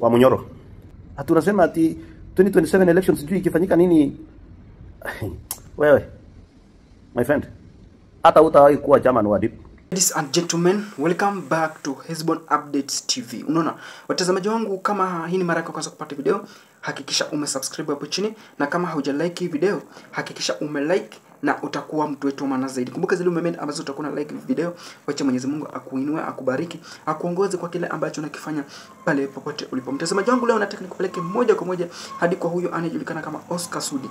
wa Munyoro. Hatunasema ati 2027 elections sijui ikifanyika nini. Wewe my friend, hata utawahi kuwa chairman wa DIP. Ladies and gentlemen, welcome back to Hezbon Updates TV. Unaona, watazamaji wangu, kama hii ni mara yako kwanza kupata video, hakikisha umesubscribe hapo chini, na kama haujalike hii video, hakikisha umelike na utakuwa mtu wetu maana zaidi. Kumbuka zile moment ambazo utakuwa na like video, wacha Mwenyezi Mungu akuinue, akubariki, akuongoze kwa kile ambacho unakifanya pale popote ulipo. Mtazamaji wangu, leo nataka nikupeleke moja kwa moja hadi kwa huyo anayejulikana kama Oscar Sudi.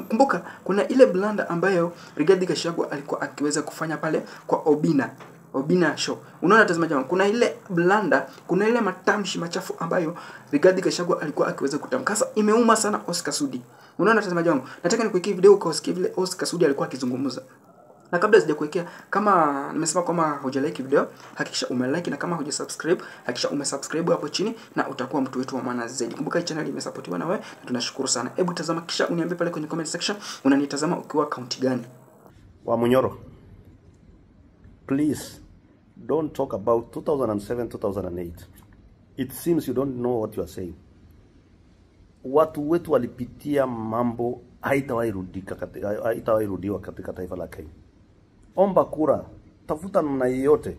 Kumbuka kuna ile blanda ambayo Rigathi Gachagua alikuwa akiweza kufanya pale kwa Obina show. Unaona mtazamaji wangu, kuna ile blanda, kuna ile matamshi machafu ambayo Rigathi Gachagua alikuwa akiweza kutamka. Sasa imeuma sana Oscar Sudi. Unaona mtazamaji wangu, nataka nikuwekee video kwa usikie vile Oscar Sudi alikuwa akizungumza. Na kabla sijakuwekea, kama nimesema kama hujalike video, hakikisha umelike, na kama hujasubscribe, hakikisha umesubscribe hapo chini na utakuwa mtu wetu wa maana zaidi. Kumbuka hii channel imesupportiwa na wewe na tunashukuru sana. Hebu tazama kisha uniambie pale kwenye comment section unanitazama ukiwa county gani. Wa Munyoro, please don't talk about 2007 2008. It seems you don't know what you are saying. Watu wetu walipitia mambo haitawahi rudiwa katika taifa la Kenya. Omba kura, tafuta namna yoyote.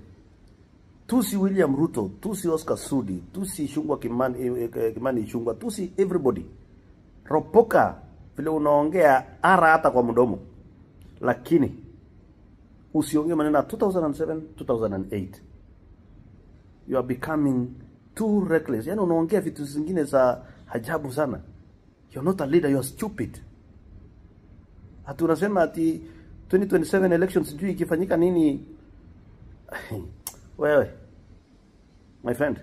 Tusi William Ruto, tusi Oscar Sudi, tusi Ichung'wah Kimani Ichung'wah, tusi everybody. Ropoka vile unaongea ara hata kwa mdomo. Lakini usiongee maneno 2007 2008. You are becoming too reckless. Yaani unaongea vitu zingine za ajabu sana. You're not a leader, you are stupid. Hatunasema ati 2027 elections sijui ikifanyika nini. Wewe my friend,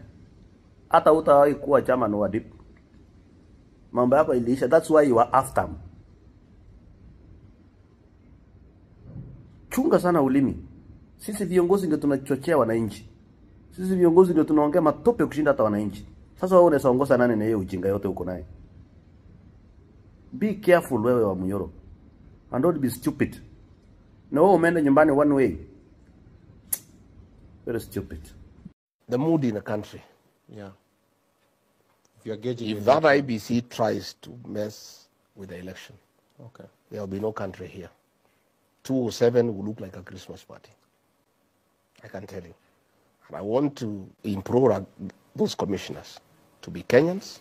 hata utawahi kuwa chairman wa DIP. Mambo yako iliisha. That's why you are after him. Chunga sana ulimi. Sisi viongozi ndio tunachochea wananchi. Sisi viongozi ndio tunaongea matope kushinda hata wananchi. Sasa wewe unaongoza nani na yeye ujinga yote uko naye? Be careful wewe wa Munyoro. And don't be stupid. Na wewe umeenda nyumbani one way. Very stupid. The mood in the country. Yeah. If that IBC tries to mess with the election, okay, there will be no country here. 207 will look like a Christmas party. I can tell you. And I want to implore those commissioners to be Kenyans,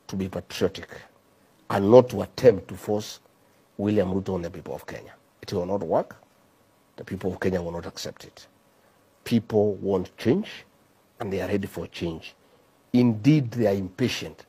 to be patriotic, and not to attempt to force William Ruto on the people of Kenya. It will not work. The people of Kenya will not accept it. People want change, and they are ready for change. Indeed, they are impatient